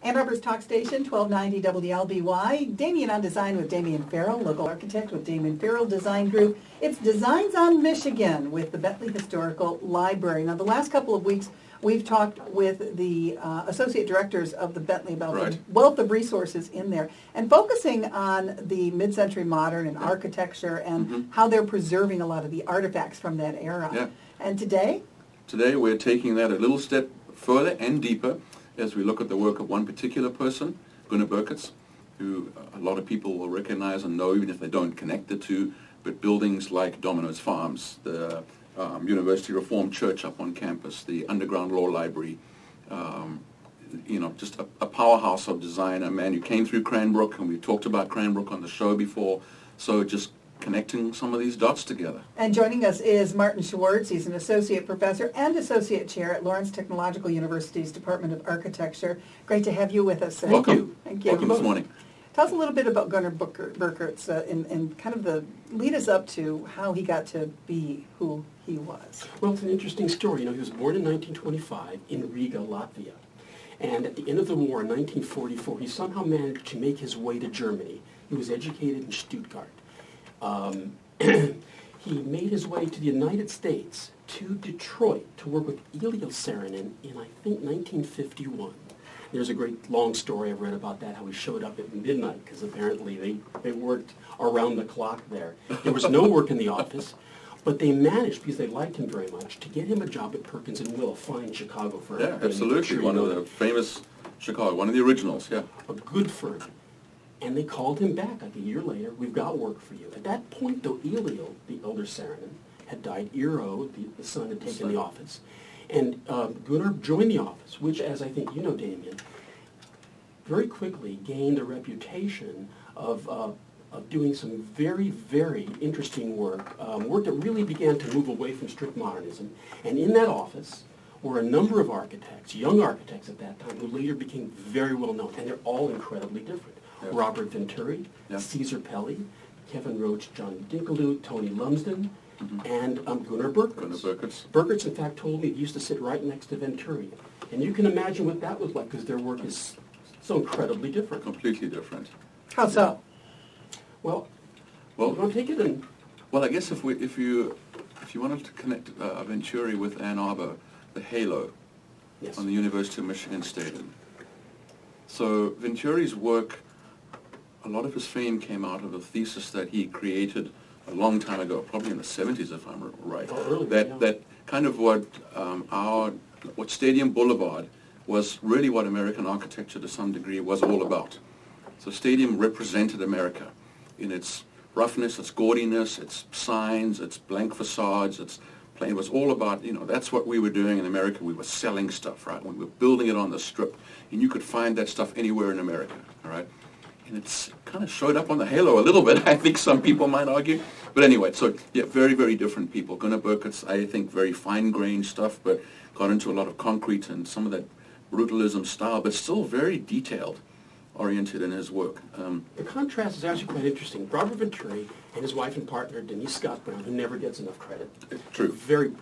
Ann Arbor's Talk Station, 1290 WLBY. Damian on Design with Damian Farrell, local architect with Damian Farrell Design Group. It's Designs on Michigan with the Bentley Historical Library. Now, the last couple of weeks, we've talked with the associate directors of the Bentley about the wealth of resources in there and focusing on the mid-century modern and architecture and how they're preserving a lot of the artifacts from that era. Yeah. And today? Today we're taking that a little step further and deeper as we look at the work of one particular person, Gunnar Birkerts, who a lot of people will recognize and know even if they don't connect the two, but buildings like Dominos Farms, the University Reformed Church up on campus, the Underground Law Library, just a powerhouse of design, a man who came through Cranbrook, and we talked about Cranbrook on the show before, so just connecting some of these dots together. And joining us is Martin Schwartz. He's an associate professor and associate chair at Lawrence Technological University's Department of Architecture. Great to have you with us. Welcome. Thank you. Welcome this morning. Tell us a little bit about Gunnar Birkerts and kind of lead us up to how he got to be who he was. Well, it's an interesting story. He was born in 1925 in Riga, Latvia. And at the end of the war in 1944, he somehow managed to make his way to Germany. He was educated in Stuttgart. He made his way to the United States, to Detroit, to work with Elio Saarinen in, I think, 1951. There's a great long story I've read about that, how he showed up at midnight, because apparently they worked around the clock there. There was no work in the office, but they managed, because they liked him very much, to get him a job at Perkins & Will, a fine Chicago firm. Yeah, absolutely. One of the famous Chicago, one of the originals, yeah. A good firm. And they called him back like a year later. We've got work for you. At that point, though, Elio, the elder Saarinen, had died. Eero, the son, had taken the office. And Gunnar joined the office, which, as I think you know, Damian, very quickly gained a reputation of doing some very, very interesting work, work that really began to move away from strict modernism. And in that office were a number of architects, young architects at that time, who later became very well known, and they're all incredibly different. Yep. Robert Venturi, yep. Caesar Pelli, Kevin Roach, John Dinkeloo, Tony Lumsden, and Gunnar Birkerts. Gunnar Birkerts. Birkerts, in fact, told me he used to sit right next to Venturi. And you can imagine what that was like, because their work is so incredibly different. Completely different. How so? Well, you want to take it and... Well, I guess if you wanted to connect Venturi with Ann Arbor, the halo on the University of Michigan Stadium. So Venturi's work, a lot of his fame came out of a thesis that he created a long time ago, probably in the 70s, if I'm right. That kind of what Stadium Boulevard was really what American architecture to some degree was all about. So Stadium represented America in its roughness, its gaudiness, its signs, its blank facades, its plain. It was all about, that's what we were doing in America. We were selling stuff, right? We were building it on the strip, and you could find that stuff anywhere in America, all right? And it's kind of showed up on the halo a little bit, I think some people might argue. But anyway, so yeah, very, very different people. Gunnar Birkerts, I think, very fine-grained stuff, but got into a lot of concrete and some of that brutalism style, but still very detailed-oriented in his work. The contrast is actually quite interesting. Robert Venturi and his wife and partner, Denise Scott Brown, who never gets enough credit. True. Very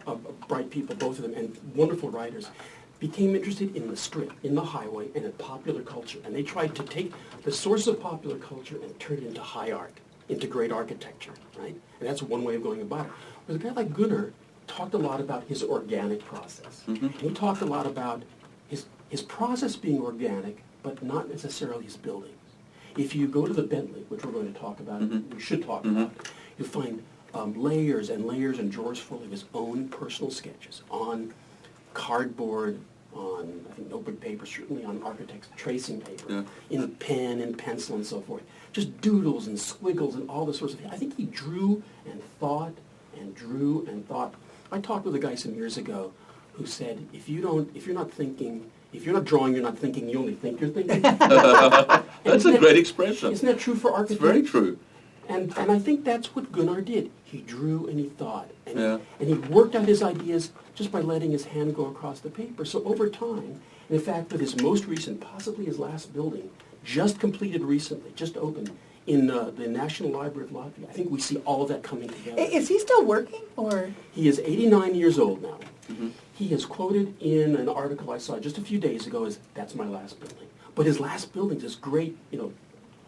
bright people, both of them, and wonderful writers, became interested in the strip, in the highway, and in popular culture. And they tried to take the source of popular culture and turn it into high art, into great architecture, right? And that's one way of going about it. But a guy like Gunnar talked a lot about his organic process. And he talked a lot about his process being organic, but not necessarily his buildings. If you go to the Bentley, which we're going to talk about, we should talk about, you'll find layers and layers and drawers full of his own personal sketches on cardboard, on, I think, notebook paper, certainly on architect's tracing paper, in pen and pencil and so forth. Just doodles and squiggles and all this sorts of things. I think he drew and thought and drew and thought. I talked with a guy some years ago who said, if you're not drawing, you're not thinking, you only think you're thinking. That's a great expression. Isn't that true for architects? It's very true. And I think that's what Gunnar did. He drew and he thought. And he worked out his ideas just by letting his hand go across the paper. So over time, and in fact, with his most recent, possibly his last building, just completed recently, just opened in the National Library of Latvia, I think we see all of that coming together. Is he still working, or? He is 89 years old now. He is quoted in an article I saw just a few days ago as, "That's my last building." But his last building, this great,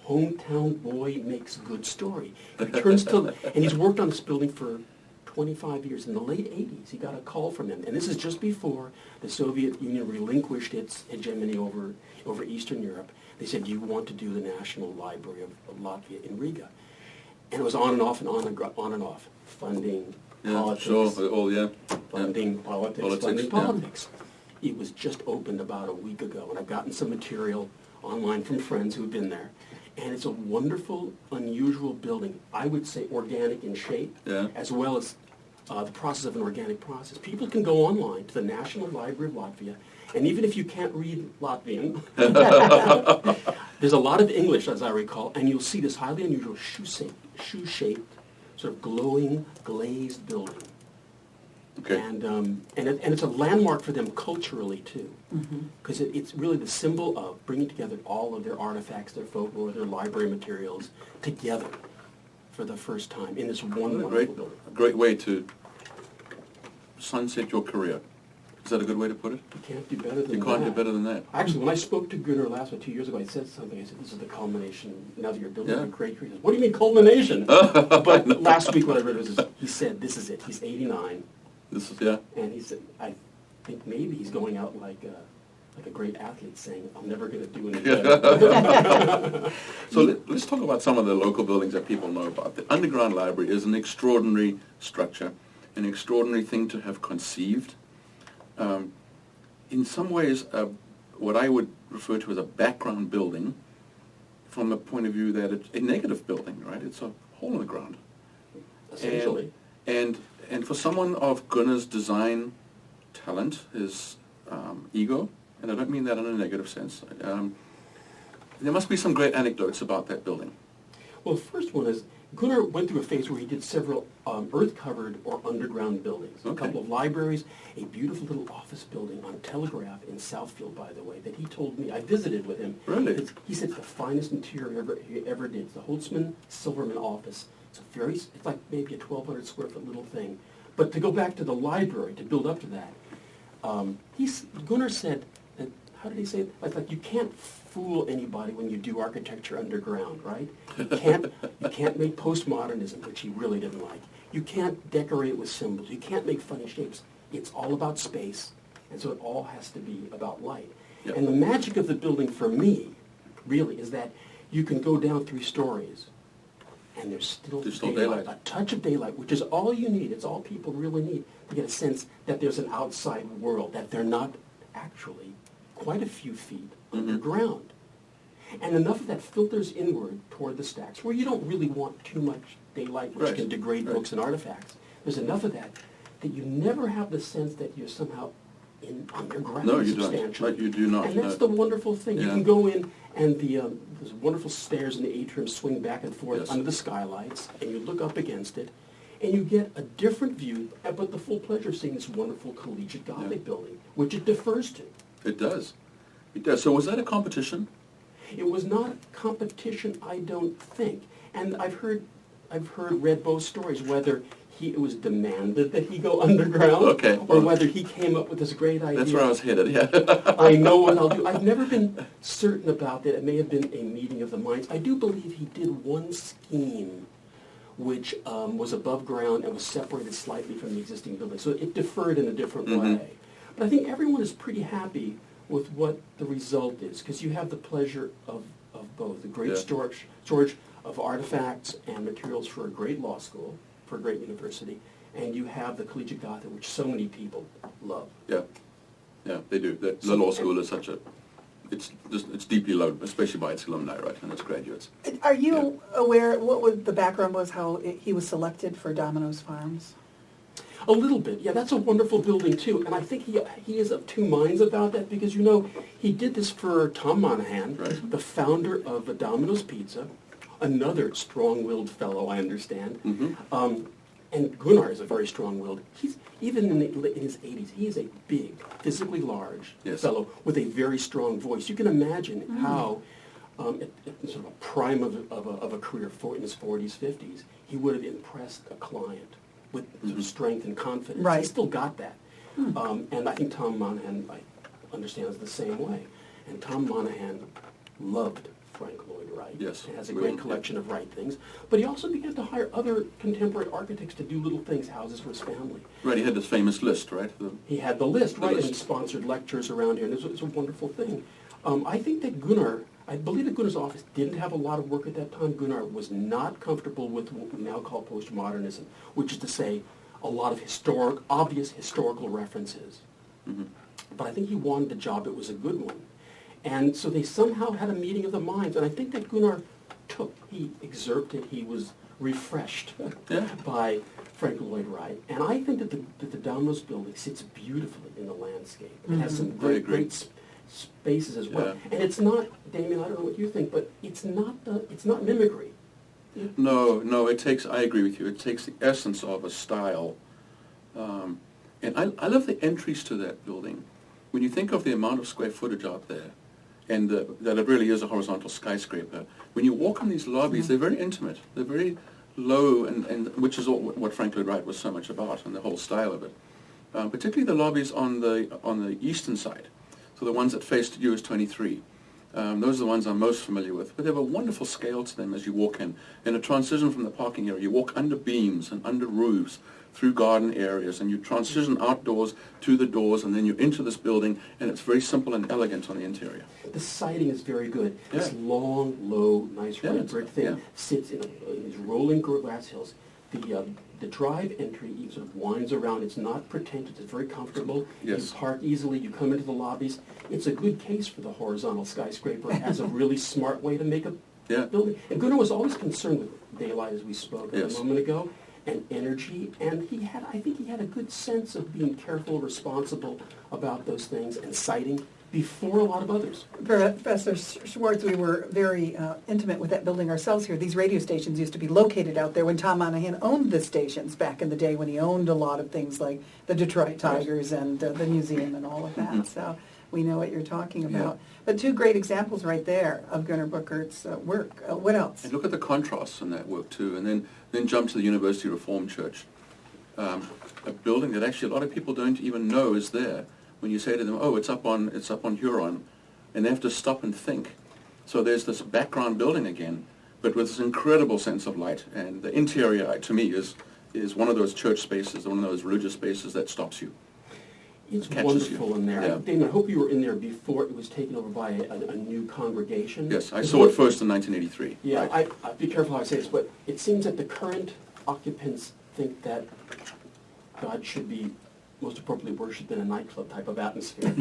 hometown boy makes good story. He returns to, and he's worked on this building for 25 years. In the late 80s, he got a call from him. And this is just before the Soviet Union relinquished its hegemony over Eastern Europe. They said, "You want to do the National Library of Latvia in Riga?" And it was on and off and on and off. Funding, politics. Sure. Oh, yeah. Funding, Yeah. politics, funding, politics. It was just opened about a week ago, and I've gotten some material online from friends who've been there. And it's a wonderful, unusual building. I would say organic in shape, as well as the process of an organic process. People can go online to the National Library of Latvia, and even if you can't read Latvian, there's a lot of English, as I recall, and you'll see this highly unusual shoe-shaped, sort of glowing, glazed building. Okay. And it's a landmark for them culturally, too, because it's really the symbol of bringing together all of their artifacts, their folklore, their library materials together for the first time in this wonderful building. A great way to sunset your career. Is that a good way to put it? You can't do better than that. You can't do better than that. Actually, when I spoke to Gunnar last 2 years ago, I said something. I said, "This is the culmination. Now that you're building a great career." He says, "What do you mean culmination?" But last week what I read was he said, "This is it." He's 89. This is, And he said, "I think maybe he's going out like a great athlete saying, I'm never going to do any better." So let's talk about some of the local buildings that people know about. The Underground Library is an extraordinary structure, an extraordinary thing to have conceived. In some ways, what I would refer to as a background building, from the point of view that it's a negative building, right? It's a hole in the ground. Essentially. And for someone of Gunnar's design talent, his ego, and I don't mean that in a negative sense, there must be some great anecdotes about that building. Well, the first one is Gunnar went through a phase where he did several earth-covered or underground buildings. A couple of libraries, a beautiful little office building on Telegraph in Southfield, by the way, that he told me. I visited with him. Really? He said it's the finest interior he ever did. It's the Holtzman Silverman office. It's like maybe a 1,200 square foot little thing. But to go back to the library, to build up to that, Gunnar said that, how did he say it? Like you can't fool anybody when you do architecture underground, right? You can't make postmodernism, which he really didn't like. You can't decorate with symbols. You can't make funny shapes. It's all about space, and so it all has to be about light. Yep. And the magic of the building for me, really, is that you can go down 3 stories, and there's still daylight, a touch of daylight, which is all you need. It's all people really need to get a sense that there's an outside world, that they're not actually quite a few feet underground. And enough of that filters inward toward the stacks, where you don't really want too much daylight, which can degrade books and artifacts. There's enough of that you never have the sense that you're somehow underground. No, you don't. Like you do not. And that's the wonderful thing. You can go in, and there's wonderful stairs in the atrium swing back and forth under the skylights, and you look up against it, and you get a different view, but the full pleasure of seeing this wonderful collegiate Gothic building, which it defers to. It does. It does. So was that a competition? It was not a competition, I don't think. And I've read both stories, whether it was demanded that he go underground, or whether he came up with this great idea. That's where I was headed, yeah. I know what I'll do. I've never been certain about that. It may have been a meeting of the minds. I do believe he did one scheme which was above ground and was separated slightly from the existing building. So it deferred in a different way. But I think everyone is pretty happy with what the result is, because you have the pleasure of both. The great storage of artifacts and materials for a great law school, for a great university, and you have the collegiate Gothic, which so many people love. Yeah, they do. The law school is it's deeply loved, especially by its alumni, right, and its graduates. Are you aware what the background was, how he was selected for Domino's Farms? A little bit, yeah. That's a wonderful building too, and I think he is of 2 minds about that, because he did this for Tom Monahan, the founder of Dominos Pizza, another strong-willed fellow, I understand. And Gunnar is a very strong-willed. He's even in his 80s. He is a big, physically large fellow with a very strong voice. You can imagine how, at sort of a prime of a career, in his 40s, 50s, he would have impressed a client with sort of strength and confidence. He still got that. And I think Tom Monahan, I understand, is the same way. And Tom Monahan loved Frank Lloyd Wright. Yes. And has a great collection of Wright things. But he also began to hire other contemporary architects to do little things, houses for his family. Right, he had this famous list, right? He had the list, right, list. and he sponsored lectures around here, and it's a wonderful thing. I think that I believe that Gunnar's office didn't have a lot of work at that time. Gunnar was not comfortable with what we now call postmodernism, which is to say a lot of obvious historical references. Mm-hmm. But I think he wanted the job. It was a good one. And so they somehow had a meeting of the minds, and I think that Gunnar he excerpted, he was refreshed by Frank Lloyd Wright. And I think that the Dominos building sits beautifully in the landscape. It has some great spaces as well. Yeah. And it's not, Damian, I don't know what you think, but it's not mimicry. No, I agree with you. It takes the essence of a style. And I love the entries to that building. When you think of the amount of square footage out there, and that it really is a horizontal skyscraper, when you walk on these lobbies, they're very intimate. They're very low, and which is what Frank Lloyd Wright was so much about, and the whole style of it. Particularly the lobbies on the eastern side, so the ones that faced US 23. Those are the ones I'm most familiar with. But they have a wonderful scale to them as you walk in. In a transition from the parking area, you walk under beams and under roofs, through garden areas, and you transition outdoors to the doors, and then you're into this building, and it's very simple and elegant on the interior. The siding is very good. Yeah. This long, low, nice red brick thing yeah. sits in these rolling glass hills. The drive entry sort of winds around. It's not pretentious. It's very comfortable. Yes. You park easily. You come into the lobbies. It's a good case for the horizontal skyscraper as a really smart way to make a building. And Gunnar was always concerned with daylight, as we spoke a moment ago, and energy, and I think he had a good sense of being careful, responsible about those things, and siting before a lot of others. Professor Schwartz, we were very intimate with that building ourselves here. These radio stations used to be located out there when Tom Monahan owned the stations back in the day, when he owned a lot of things like the Detroit Tigers and the museum and all of that. Mm-hmm. So we know what you're talking about. Yeah. But two great examples right there of Gunnar Birkerts' work. What else? And look at the contrasts in that work too, and then jump to the University Reformed Church, a building that actually a lot of people don't even know is there. When you say to them, "Oh, it's up on Huron," and they have to stop and think. So there's this background building again, but with this incredible sense of light. And the interior, to me, is one of those church spaces, one of those religious spaces that stops you. It's wonderful in there. Yeah. Damon, I hope you were in there before it was taken over by a new congregation. Yes, I saw it first in 1983. Yeah, right. I be careful how I say this, but it seems that the current occupants think that God should be most appropriately worshipped in a nightclub type of atmosphere.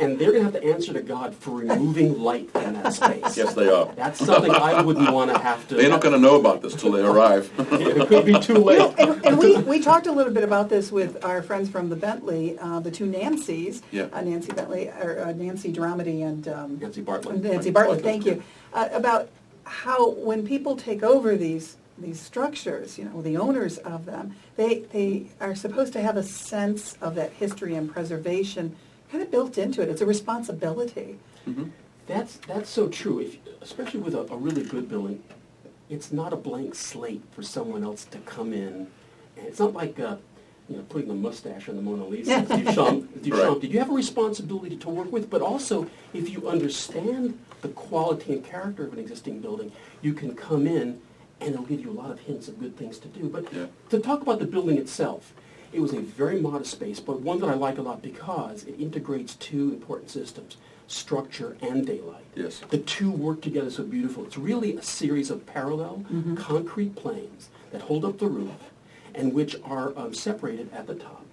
And they're going to have to answer to God for removing light from that space. Yes, they are. That's something I wouldn't want to have to... They're not going to know about this till they arrive. It could be too late. And we talked a little bit about this with our friends from the Bentley, the two Nancys, Nancy Bentley, or Nancy Dramedy and... Nancy Bartlett. Nancy Bartlett, thank you. About how when people take over these structures, the owners of them, they are supposed to have a sense of that history and preservation kind of built into it. It's a responsibility. Mm-hmm. That's so true. Especially with a really good building, it's not a blank slate for someone else to come in. And it's not like putting the mustache on the Mona Lisa. Duchamp. Right. Did you have a responsibility to work with? But also, if you understand the quality and character of an existing building, you can come in and it'll give you a lot of hints of good things to do. But to talk about the building itself, it was a very modest space, but one that I like a lot because it integrates two important systems, structure and daylight. Yes. The two work together so beautiful. It's really a series of parallel concrete planes that hold up the roof and which are separated at the top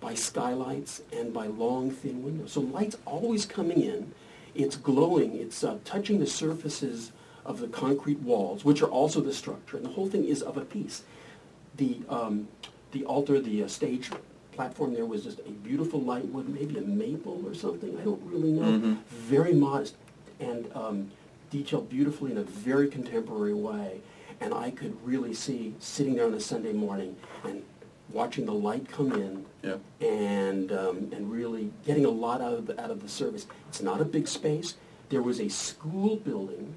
by skylights and by long, thin windows. So light's always coming in. It's glowing. It's touching the surfaces of the concrete walls, which are also the structure, and the whole thing is of a piece. The altar, the stage platform there was just a beautiful light wood, maybe a maple or something, I don't really know. Mm-hmm. Very modest and detailed beautifully in a very contemporary way. And I could really see sitting there on a Sunday morning and watching the light come in and really getting a lot out of the service. It's not a big space. There was a school building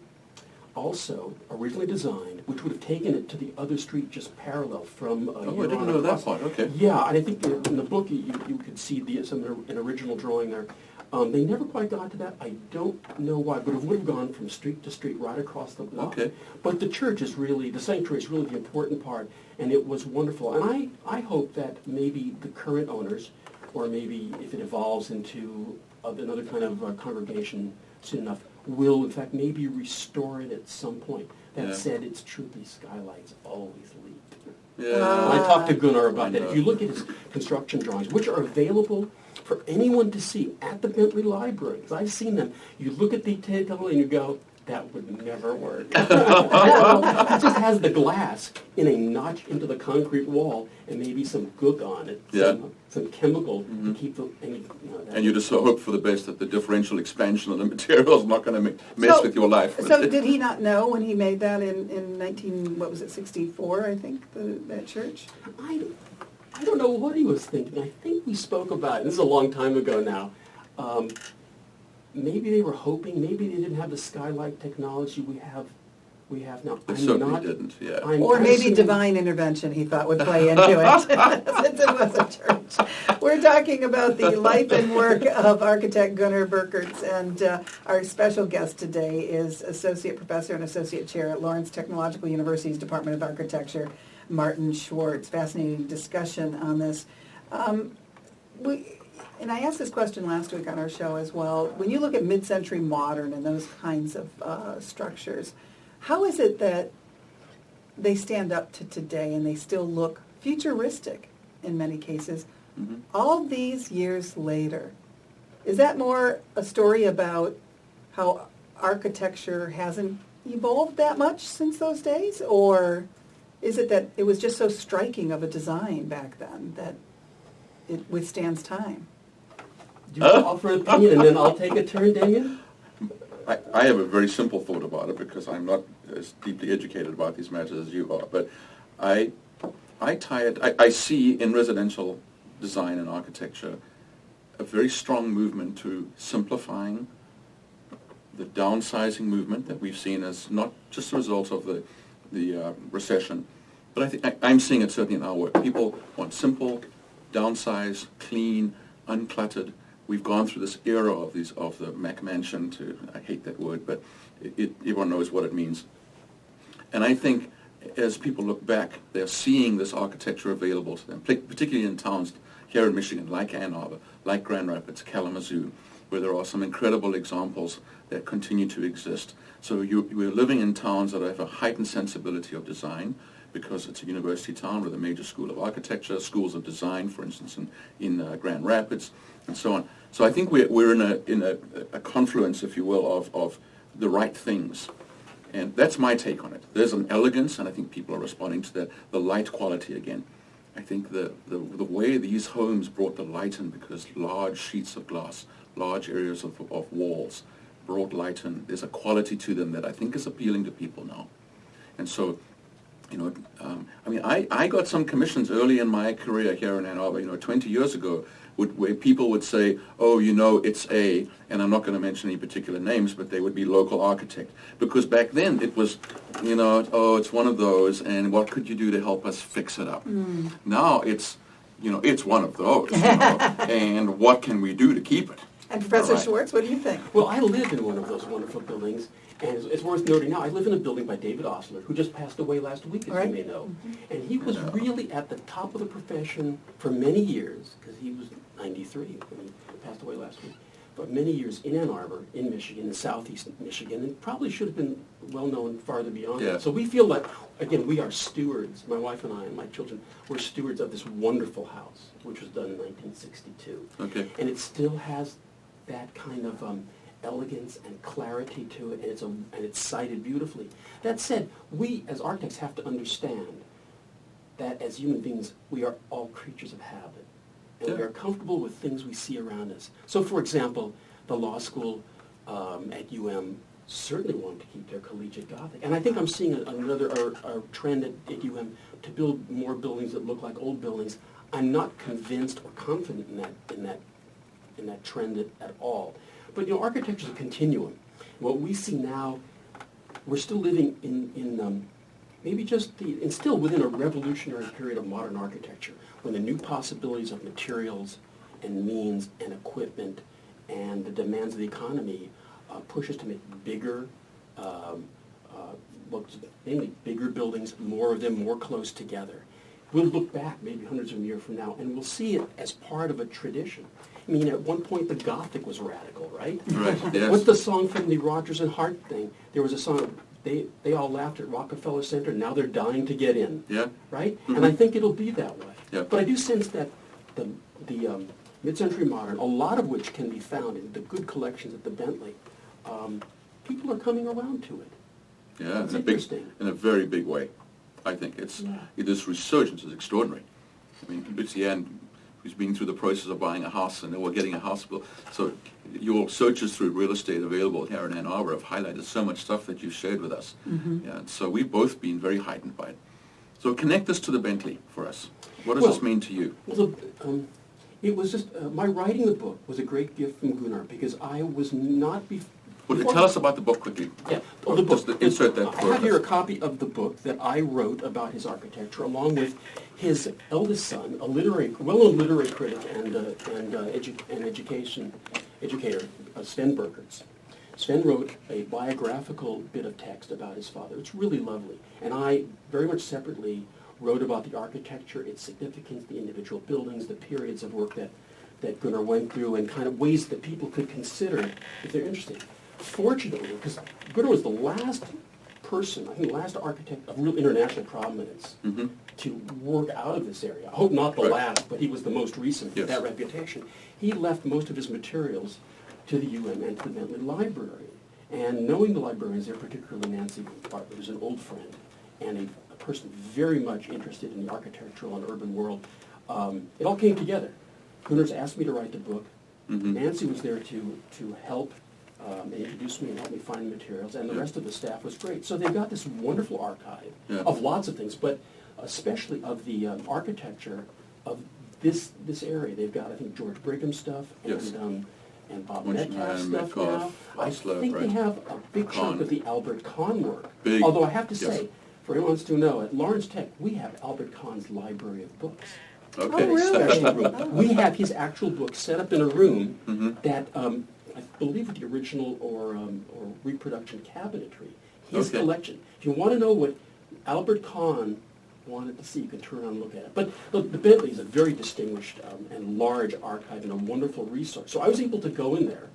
also originally designed, which would have taken it to the other street just parallel from I didn't know that part. Okay. Yeah, and I think in the book you could see an original drawing there. They never quite got to that. I don't know why, but it would have gone from street to street right across the block. Okay. But the church is really, the sanctuary is really the important part, and it was wonderful. And I hope that maybe the current owners, or maybe if it evolves into another kind of congregation soon enough, will in fact maybe restore it at some point. That said, it's true, these skylights always leak. Yeah. I talked to Gunnar about that. If you look at his construction drawings, which are available for anyone to see at the Bentley Library, because I've seen them, you look at the table and you go, that would never work. I don't know. It just has the glass in a notch into the concrete wall and maybe some gook on it, some chemical to keep the... And you just hope for the best that the differential expansion of the material is not going to mess with your life. So did he not know when he made that in 64, I think, that church? I don't know what he was thinking. I think we spoke about it. This is a long time ago now. Maybe they were hoping. Maybe they didn't have the skylight technology we have now. They certainly didn't, yeah. Or maybe divine intervention, he thought, would play into it, since it was a church. We're talking about the life and work of architect Gunnar Birkerts, and our special guest today is Associate Professor and Associate Chair at Lawrence Technological University's Department of Architecture, Martin Schwartz. Fascinating discussion on this. And I asked this question last week on our show as well. When you look at Midcentury Modern and those kinds of structures, how is it that they stand up to today and they still look futuristic in many cases, all these years later? Is that more a story about how architecture hasn't evolved that much since those days? Or is it that it was just so striking of a design back then that it withstands time? Do you offer an opinion and then I'll take a turn, Damian? I have a very simple thought about it because I'm not as deeply educated about these matters as you are. But I see in residential design and architecture a very strong movement to simplifying, the downsizing movement that we've seen as not just a result of the recession, but I think I'm seeing it certainly in our work. People want simple, downsize, clean, uncluttered. We've gone through this era of the McMansion I hate that word, but everyone knows what it means. And I think as people look back, they're seeing this architecture available to them, particularly in towns here in Michigan, like Ann Arbor, like Grand Rapids, Kalamazoo, where there are some incredible examples that continue to exist. So we're living in towns that have a heightened sensibility of design, because it's a university town with a major school of architecture, schools of design, for instance, in Grand Rapids, and so on. So I think we're in a confluence, if you will, of the right things. And that's my take on it. There's an elegance, and I think people are responding to that, the light quality again. I think the way these homes brought the light in, because large sheets of glass, large areas of walls brought light in. There's a quality to them that I think is appealing to people now. And so, I got some commissions early in my career here in Ann Arbor, 20 years ago, where people would say, it's and I'm not going to mention any particular names, but they would be local architect. Because back then it was, it's one of those, and what could you do to help us fix it up? Now it's, it's one of those, and what can we do to keep it? And Professor Schwartz, what do you think? Well, I live in one of those wonderful buildings, and it's worth noting now, I live in a building by David Osler, who just passed away last week, as you may know. And he was really at the top of the profession for many years, because he was 93 when he passed away last week, for many years in Ann Arbor, in Michigan, in southeast Michigan, and probably should have been well known farther beyond that. So we feel that, again, we are stewards, my wife and I and my children, we're stewards of this wonderful house, which was done in 1962. Okay. And it still has that kind of elegance and clarity to it, and it's sited beautifully. That said, we as architects have to understand that as human beings, we are all creatures of habit. And we are comfortable with things we see around us. So, for example, the law school at UM certainly wanted to keep their collegiate Gothic. And I think I'm seeing a trend at UM to build more buildings that look like old buildings. I'm not convinced or confident in that trend at all. But architecture is a continuum. What we see now, we're still living in maybe just and still within a revolutionary period of modern architecture, when the new possibilities of materials and means and equipment and the demands of the economy push us to make bigger, mainly bigger buildings, more of them, more close together. We'll look back maybe hundreds of years from now, and we'll see it as part of a tradition. I mean, at one point, the Gothic was radical, right? Right, yes. What's the song from the Rodgers and Hart thing? There was a song, they all laughed at Rockefeller Center, now they're dying to get in. Yeah. Right? Mm-hmm. And I think it'll be that way. Yeah. But I do sense that the Midcentury Modern, a lot of which can be found in the good collections at the Bentley, people are coming around to it. Yeah, It's interesting. In a very big way. I think this resurgence is extraordinary. I mean, Ann, who's been through the process of buying a house and we're getting a house built. So your searches through real estate available here in Ann Arbor have highlighted so much stuff that you've shared with us. Mm-hmm. Yeah, and so we've both been very heightened by it. So connect this to the Bentley for us. What does this mean to you? Well, it was just, my writing the book was a great gift from Gunnar because I was not Well, tell us about the book quickly. Yeah, the book. Just insert that. I have here a copy of the book that I wrote about his architecture, along with his eldest son, a well-known literary critic and educator, Sven Birkerts. Sven wrote a biographical bit of text about his father. It's really lovely, and I very much separately wrote about the architecture, its significance, the individual buildings, the periods of work that Gunnar went through, and kind of ways that people could consider if they're interested. Fortunately, because Gunnar was the last person, I think the last architect of real international prominence to work out of this area. I hope not the last, but he was the most recent with that reputation. He left most of his materials to the UM and to the Bentley Library. And knowing the librarians there, particularly Nancy Bartlett, who's an old friend and a person very much interested in the architectural and urban world, it all came together. Gunnar's asked me to write the book. Nancy was there to help and introduce me and help me find the materials, and the rest of the staff was great. So they've got this wonderful archive of lots of things, but especially of the architecture of this area. They've got, I think, George Brigham stuff and Bob Metcalf stuff now. I think they have a big chunk of the Albert Kahn work. Although I have to say, for anyone who wants to know, at Lawrence Tech, we have Albert Kahn's library of books. Okay. Oh, really? We have his actual book set up in a room that I believe with the original or reproduction cabinetry. His collection. If you want to know what Albert Kahn wanted to see, you can turn around and look at it. But the Bentley is a very distinguished and large archive and a wonderful resource. So I was able to go in there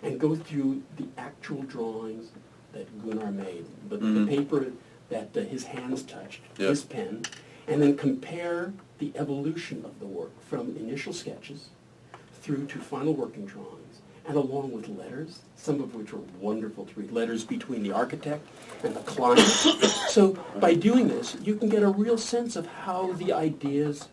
and go through the actual drawings that Gunnar made, the paper that his hands touched, his pen, and then compare the evolution of the work from initial sketches through to final working drawings, and along with letters, some of which were wonderful to read, letters between the architect and the client. So by doing this, you can get a real sense of how the ideas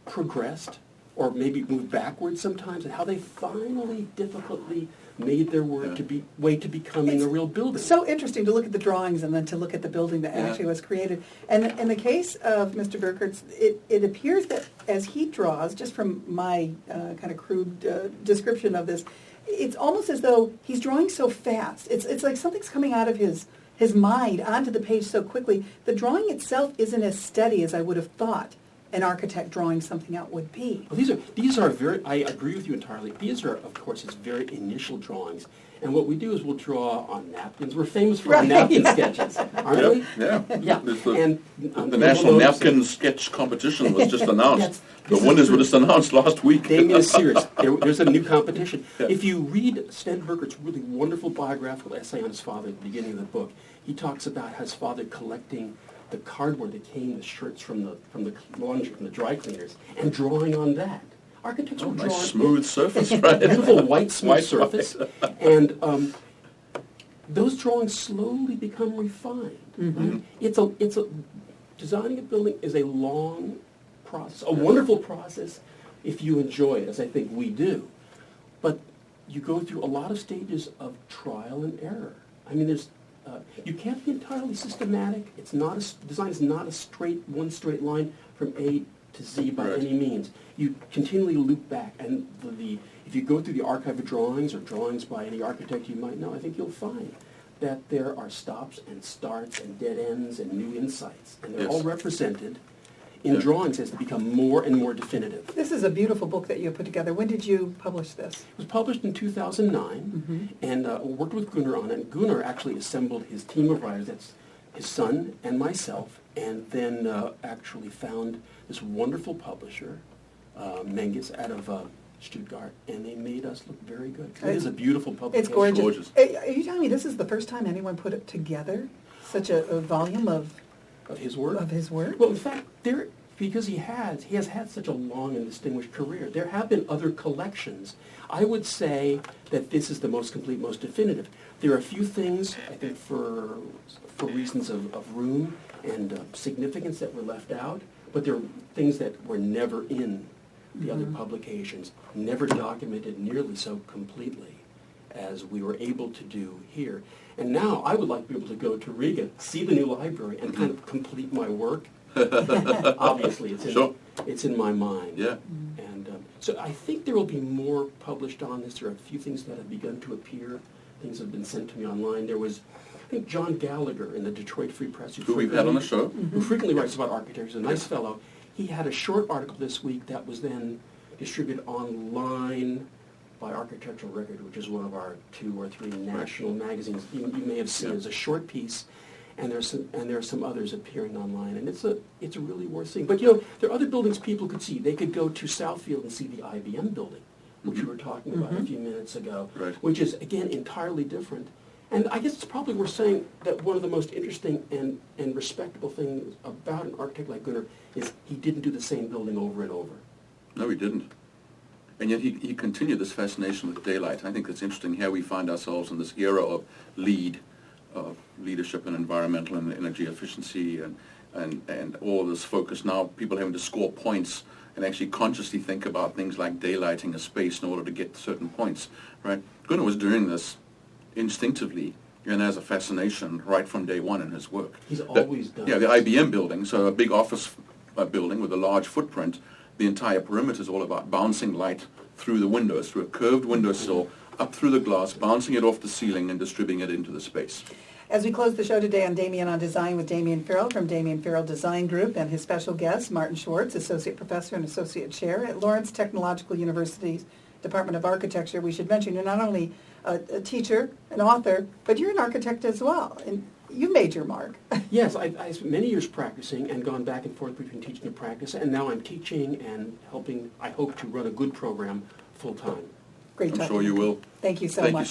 progressed, or maybe moved backwards sometimes, and how they finally difficultly made their work way to becoming a real building. So interesting to look at the drawings and then to look at the building that actually was created. And in the case of Mr. Birkerts, it appears that as he draws, just from my kind of crude description of this, it's almost as though he's drawing so fast. It's like something's coming out of his mind onto the page so quickly. The drawing itself isn't as steady as I would have thought an architect drawing something out would be. Well, these are very, I agree with you entirely. These are, of course, his very initial drawings. And what we do is we'll draw on napkins. We're famous for our napkin sketches, aren't we? Yeah. And the National Napkin Sketch Competition was just announced. The winners were just announced last week. Damian is serious. There's a new competition. If you read Sven Birkerts' really wonderful biographical essay on his father at the beginning of the book, he talks about his father collecting the cardboard that came with shirts from the laundry, from the dry cleaners, and drawing on that. Architects were drawing nice smooth surface, right? Beautiful white smooth surface, and those drawings slowly become refined. Right? It's a designing a building is a long process, a wonderful process if you enjoy it, as I think we do. But you go through a lot of stages of trial and error. I mean, you can't be entirely systematic. It's not design is not one straight line from A to Z by any means. You continually loop back, and if you go through the archive of drawings or drawings by any architect you might know, I think you'll find that there are stops and starts and dead ends and new insights, and they're all represented in drawings as they become more and more definitive. This is a beautiful book that you put together. When did you publish this? It was published in 2009, and worked with Gunnar on it. And Gunnar actually assembled his team of writers. That's his son and myself, and then actually found this wonderful publisher, Menges, out of Stuttgart, and they made us look very good. It is a beautiful publication. It's gorgeous. Gorgeous. Are you telling me this is the first time anyone put it together? Such a volume of His work. Of his work? Well, in fact, because he has had such a long and distinguished career, there have been other collections. I would say that this is the most complete, most definitive. There are a few things, I think, for reasons of room and significance that were left out, but there are things that were never in the other publications, never documented nearly so completely as we were able to do here. And now I would like to be able to go to Riga, see the new library, and kind of complete my work. Obviously, it's in my mind. Yeah. And so I think there will be more published on this. There are a few things that have begun to appear. Things have been sent to me online. There was, I think, John Gallagher in the Detroit Free Press, Who we've had on the show. who frequently writes about architecture. He's a nice fellow. He had a short article this week that was then distributed online by Architectural Record, which is one of our 2 or 3 national magazines. You may have seen it as a short piece, and there are some others appearing online, and it's a really worth seeing. But there are other buildings people could see. They could go to Southfield and see the IBM building, which we were talking about a few minutes ago, which is again entirely different. And I guess it's probably worth saying that one of the most interesting and respectable things about an architect like Gunnar is he didn't do the same building over and over. No, he didn't. And yet he continued this fascination with daylight. I think it's interesting how we find ourselves in this era of leadership and environmental and energy efficiency and all this focus. Now people having to score points and actually consciously think about things like daylighting a space in order to get certain points, right? Gunnar was doing this instinctively and as a fascination right from day one in his work. He's always done the IBM building, so a big office building with a large footprint. The entire perimeter is all about bouncing light through the windows, through a curved windowsill, up through the glass, bouncing it off the ceiling and distributing it into the space. As we close the show today on Damian on Design with Damian Farrell from Damian Farrell Design Group and his special guest, Martin Schwartz, Associate Professor and Associate Chair at Lawrence Technological University's Department of Architecture. We should mention you're not only a teacher, an author, but you're an architect as well. And you made your mark. Yes, I spent many years practicing and gone back and forth between teaching and practice, and now I'm teaching and helping, I hope, to run a good program full-time. Great I'm talking sure you to will. Thank you so Thank much. you